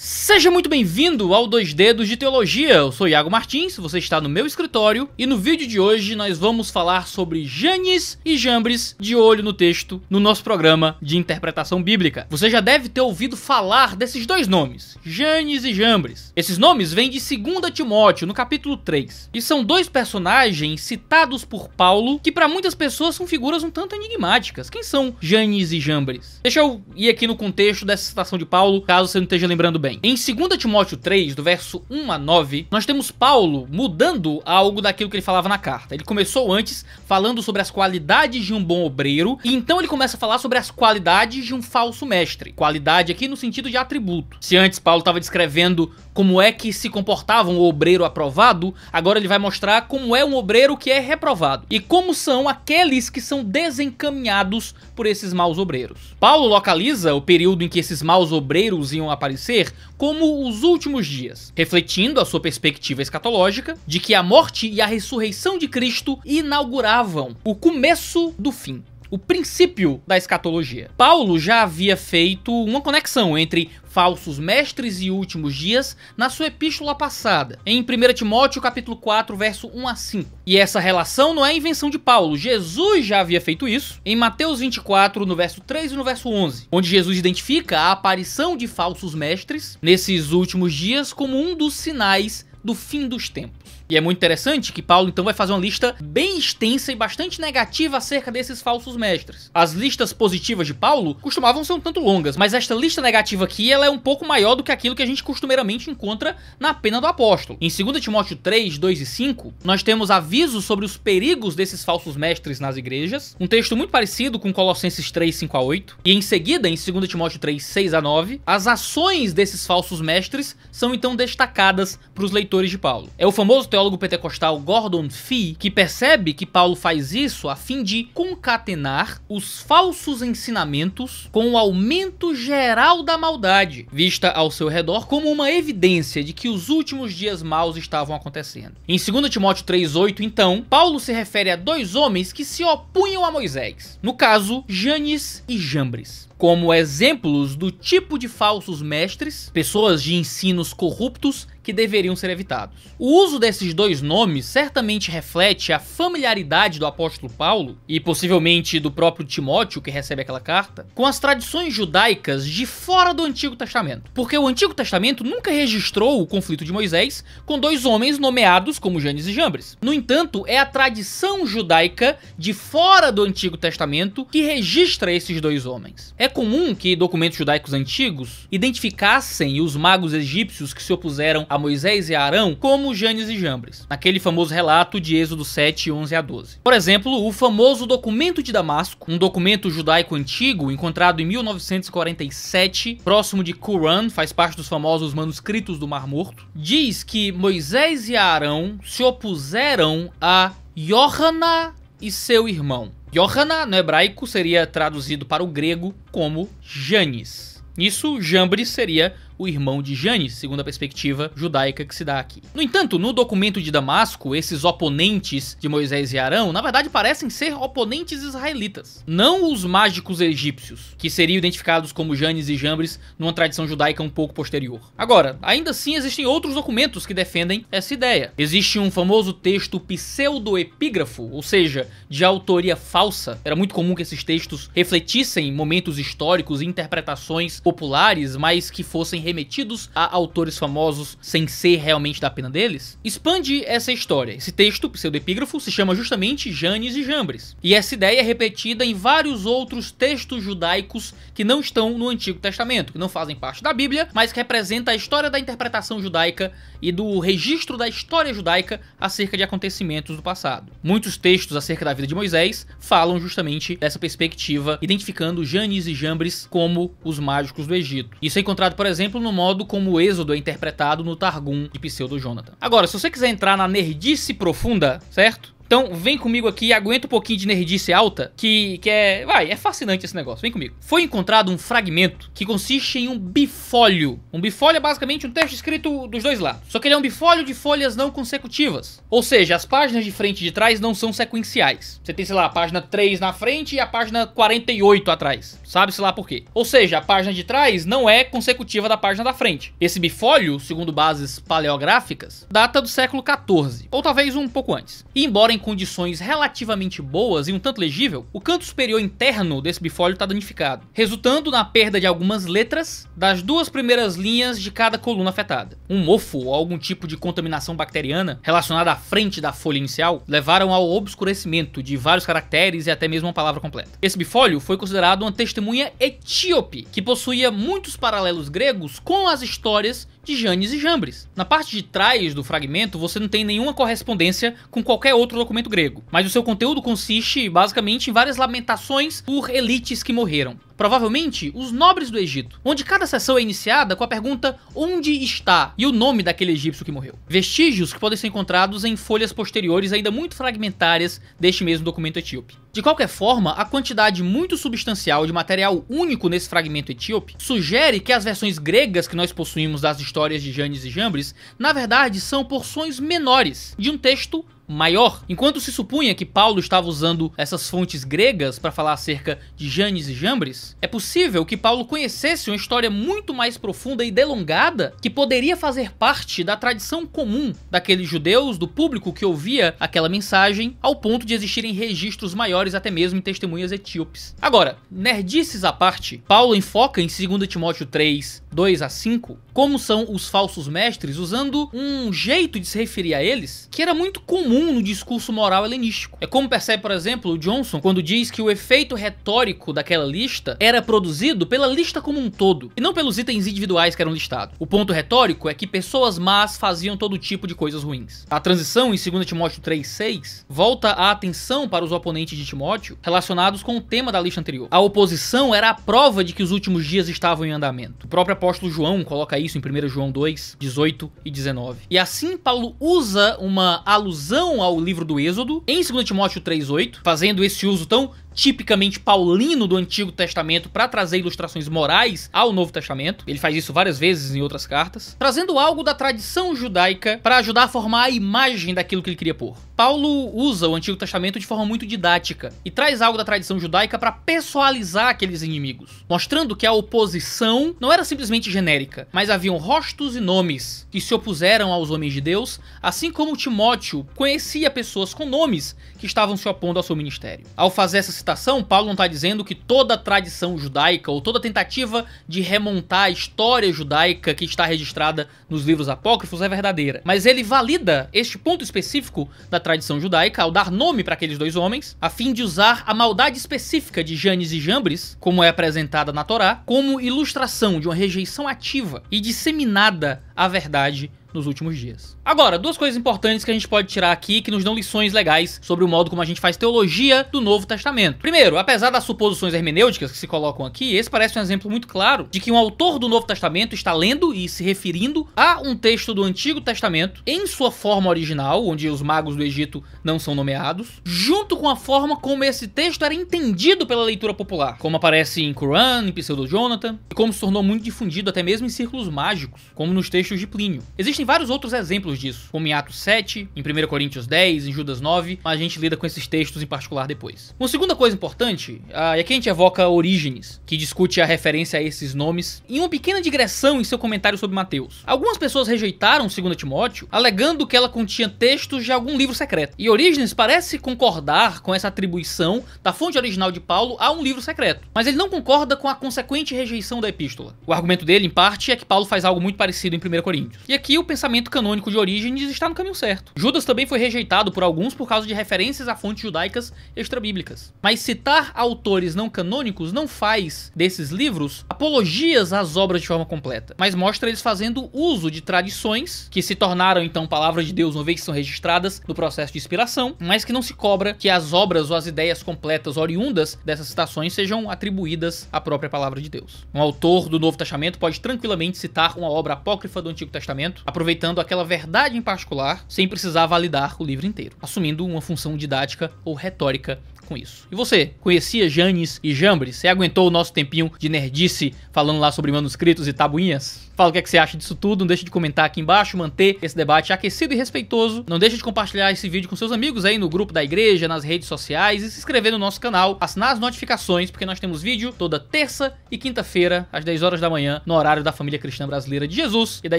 Seja muito bem-vindo ao 2 Dedos de Teologia, eu sou Iago Martins, você está no meu escritório e no vídeo de hoje nós vamos falar sobre Janes e Jambres de olho no texto no nosso programa de interpretação bíblica. Você já deve ter ouvido falar desses dois nomes, Janes e Jambres. Esses nomes vêm de 2 Timóteo, no capítulo 3, e são dois personagens citados por Paulo que para muitas pessoas são figuras um tanto enigmáticas. Quem são Janes e Jambres? Deixa eu ir aqui no contexto dessa citação de Paulo, caso você não esteja lembrando bem. Em 2 Timóteo 3, do verso 1 a 9, nós temos Paulo mudando algo daquilo que ele falava na carta. Ele começou antes falando sobre as qualidades de um bom obreiro, e então ele começa a falar sobre as qualidades de um falso mestre. Qualidade aqui no sentido de atributo. Se antes Paulo estava descrevendo como é que se comportava um obreiro aprovado, agora ele vai mostrar como é um obreiro que é reprovado e como são aqueles que são desencaminhados por esses maus obreiros. Paulo localiza o período em que esses maus obreiros iam aparecer como os últimos dias, refletindo a sua perspectiva escatológica de que a morte e a ressurreição de Cristo inauguravam o começo do fim, o princípio da escatologia. Paulo já havia feito uma conexão entre falsos mestres e últimos dias na sua epístola passada, em 1 Timóteo capítulo 4, verso 1 a 5. E essa relação não é invenção de Paulo, Jesus já havia feito isso em Mateus 24, no verso 3 e no verso 11, onde Jesus identifica a aparição de falsos mestres nesses últimos dias como um dos sinais do fim dos tempos. E é muito interessante que Paulo então vai fazer uma lista bem extensa e bastante negativa acerca desses falsos mestres. As listas positivas de Paulo costumavam ser um tanto longas, mas esta lista negativa aqui ela é um pouco maior do que aquilo que a gente costumeiramente encontra na pena do apóstolo. Em 2 Timóteo 3, 2 e 5, nós temos avisos sobre os perigos desses falsos mestres nas igrejas, um texto muito parecido com Colossenses 3, 5 a 8, e em seguida, em 2 Timóteo 3, 6 a 9, as ações desses falsos mestres são então destacadas para os leitores de Paulo. É o famoso teólogo pentecostal Gordon Fee que percebe que Paulo faz isso a fim de concatenar os falsos ensinamentos com o aumento geral da maldade, vista ao seu redor como uma evidência de que os últimos dias maus estavam acontecendo. Em 2 Timóteo 3,8, então, Paulo se refere a dois homens que se opunham a Moisés, no caso, Janes e Jambres, como exemplos do tipo de falsos mestres, pessoas de ensinos corruptos que deveriam ser evitados. O uso desses dois nomes certamente reflete a familiaridade do apóstolo Paulo, e possivelmente do próprio Timóteo, que recebe aquela carta, com as tradições judaicas de fora do Antigo Testamento. Porque o Antigo Testamento nunca registrou o conflito de Moisés com dois homens nomeados como Janes e Jambres. No entanto, é a tradição judaica de fora do Antigo Testamento que registra esses dois homens. É comum que documentos judaicos antigos identificassem os magos egípcios que se opuseram a Moisés e a Arão como Janes e Jambres, naquele famoso relato de Êxodo 7, 11 a 12. Por exemplo, o famoso documento de Damasco, um documento judaico antigo encontrado em 1947, próximo de Qumran, faz parte dos famosos manuscritos do Mar Morto, diz que Moisés e Arão se opuseram a Yohanan e seu irmão. Yohanan, no hebraico, seria traduzido para o grego como Janes. Nisso, Jambres seria o irmão de Janes, segundo a perspectiva judaica que se dá aqui. No entanto, no documento de Damasco, esses oponentes de Moisés e Arão, na verdade, parecem ser oponentes israelitas, não os mágicos egípcios, que seriam identificados como Janes e Jambres numa tradição judaica um pouco posterior. Agora, ainda assim, existem outros documentos que defendem essa ideia. Existe um famoso texto pseudoepígrafo, ou seja, de autoria falsa. Era muito comum que esses textos refletissem momentos históricos e interpretações populares, mas que fossem remetidos a autores famosos sem ser realmente da pena deles, expande essa história. Esse texto, pseudoepígrafo, se chama justamente Janes e Jambres. E essa ideia é repetida em vários outros textos judaicos que não estão no Antigo Testamento, que não fazem parte da Bíblia, mas que representa a história da interpretação judaica e do registro da história judaica acerca de acontecimentos do passado. Muitos textos acerca da vida de Moisés falam justamente dessa perspectiva, identificando Janes e Jambres como os mágicos do Egito. Isso é encontrado, por exemplo, no modo como o Êxodo é interpretado no Targum de Pseudo-Jonathan. Agora, se você quiser entrar na nerdice profunda, certo? Então vem comigo aqui, aguenta um pouquinho de nerdice alta, que é fascinante esse negócio, vem comigo. Foi encontrado um fragmento que consiste em um bifólio. Um bifólio é basicamente um texto escrito dos dois lados, só que ele é um bifólio de folhas não consecutivas. Ou seja, as páginas de frente e de trás não são sequenciais. Você tem, sei lá, a página 3 na frente e a página 48 atrás. Sabe-se lá por quê. Ou seja, a página de trás não é consecutiva da página da frente. Esse bifólio, segundo bases paleográficas, data do século XIV, ou talvez um pouco antes. E embora em condições relativamente boas e um tanto legível, o canto superior interno desse bifólio está danificado, resultando na perda de algumas letras das duas primeiras linhas de cada coluna afetada. Um mofo ou algum tipo de contaminação bacteriana relacionada à frente da folha inicial levaram ao obscurecimento de vários caracteres e até mesmo uma palavra completa. Esse bifólio foi considerado uma testemunha etíope, que possuía muitos paralelos gregos com as histórias de Janes e Jambres. Na parte de trás do fragmento você não tem nenhuma correspondência com qualquer outro documento grego, mas o seu conteúdo consiste basicamente em várias lamentações por elites que morreram. Provavelmente os nobres do Egito, onde cada sessão é iniciada com a pergunta onde está e o nome daquele egípcio que morreu. Vestígios que podem ser encontrados em folhas posteriores ainda muito fragmentárias deste mesmo documento etíope. De qualquer forma, a quantidade muito substancial de material único nesse fragmento etíope sugere que as versões gregas que nós possuímos das histórias de Janes e Jambres, na verdade, são porções menores de um texto maior. Enquanto se supunha que Paulo estava usando essas fontes gregas para falar acerca de Janes e Jambres, é possível que Paulo conhecesse uma história muito mais profunda e delongada que poderia fazer parte da tradição comum daqueles judeus, do público que ouvia aquela mensagem, ao ponto de existirem registros maiores até mesmo em testemunhas etíopes. Agora, nerdices à parte, Paulo enfoca em 2 Timóteo 3, 2 a 5, como são os falsos mestres, usando um jeito de se referir a eles que era muito comum no discurso moral helenístico. É como percebe, por exemplo, o Johnson quando diz que o efeito retórico daquela lista era produzido pela lista como um todo, e não pelos itens individuais que eram listados. O ponto retórico é que pessoas más faziam todo tipo de coisas ruins. A transição em 2 Timóteo 3,6 volta a atenção para os oponentes de Timóteo relacionados com o tema da lista anterior. A oposição era a prova de que os últimos dias estavam em andamento. O próprio apóstolo João coloca isso em 1 João 2, 18 e 19. E assim Paulo usa uma alusão ao livro do Êxodo em 2 Timóteo 3,8, fazendo esse uso tão tipicamente paulino do Antigo Testamento para trazer ilustrações morais ao Novo Testamento. Ele faz isso várias vezes em outras cartas, trazendo algo da tradição judaica para ajudar a formar a imagem daquilo que ele queria pôr. Paulo usa o Antigo Testamento de forma muito didática e traz algo da tradição judaica para pessoalizar aqueles inimigos, mostrando que a oposição não era simplesmente genérica, mas haviam rostos e nomes que se opuseram aos homens de Deus, assim como Timóteo conhecia pessoas com nomes que estavam se opondo ao seu ministério. Ao fazer essa citação, Paulo não está dizendo que toda a tradição judaica ou toda tentativa de remontar a história judaica que está registrada nos livros apócrifos é verdadeira, mas ele valida este ponto específico da tradição judaica ao dar nome para aqueles dois homens, a fim de usar a maldade específica de Janes e Jambres, como é apresentada na Torá, como ilustração de uma rejeição ativa e disseminada à verdade nos últimos dias. Agora, duas coisas importantes que a gente pode tirar aqui que nos dão lições legais sobre o modo como a gente faz teologia do Novo Testamento. Primeiro, apesar das suposições hermenêuticas que se colocam aqui, esse parece um exemplo muito claro de que um autor do Novo Testamento está lendo e se referindo a um texto do Antigo Testamento em sua forma original, onde os magos do Egito não são nomeados, junto com a forma como esse texto era entendido pela leitura popular, como aparece em Qur'an, em Pseudo-Jonathan, e como se tornou muito difundido até mesmo em círculos mágicos, como nos textos de Plínio. Existem vários outros exemplos disso, como em Atos 7, em 1 Coríntios 10, em Judas 9, mas a gente lida com esses textos em particular depois. Uma segunda coisa importante, e aqui a gente evoca Orígenes, que discute a referência a esses nomes, em uma pequena digressão em seu comentário sobre Mateus. Algumas pessoas rejeitaram 2 Timóteo, alegando que ela continha textos de algum livro secreto. E Orígenes parece concordar com essa atribuição da fonte original de Paulo a um livro secreto, mas ele não concorda com a consequente rejeição da epístola. O argumento dele, em parte, é que Paulo faz algo muito parecido em 1 Coríntios. E aqui o pensamento canônico de Orígenes está no caminho certo. Judas também foi rejeitado por alguns por causa de referências a fontes judaicas extrabíblicas. Mas citar autores não canônicos não faz desses livros apologias às obras de forma completa, mas mostra eles fazendo uso de tradições que se tornaram então palavras de Deus uma vez que são registradas no processo de inspiração, mas que não se cobra que as obras ou as ideias completas oriundas dessas citações sejam atribuídas à própria palavra de Deus. Um autor do Novo Testamento pode tranquilamente citar uma obra apócrifa do Antigo Testamento, aproveitando aquela verdade em particular, sem precisar validar o livro inteiro, assumindo uma função didática ou retórica com isso. E você, conhecia Janes e Jambres? Você aguentou o nosso tempinho de nerdice falando lá sobre manuscritos e tabuinhas? Fala o que é que você acha disso tudo, não deixe de comentar aqui embaixo, manter esse debate aquecido e respeitoso. Não deixe de compartilhar esse vídeo com seus amigos aí no grupo da igreja, nas redes sociais e se inscrever no nosso canal, assinar as notificações, porque nós temos vídeo toda terça e quinta-feira, às 10 horas da manhã, no horário da família cristã brasileira de Jesus e da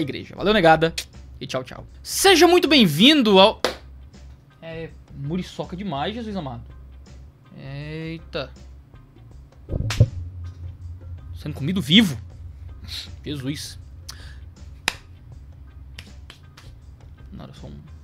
igreja. Valeu, negada, e tchau, tchau. Seja muito bem-vindo ao... muriçoca demais, Jesus amado. Eita. Sendo comido vivo. Jesus. Não, era só um...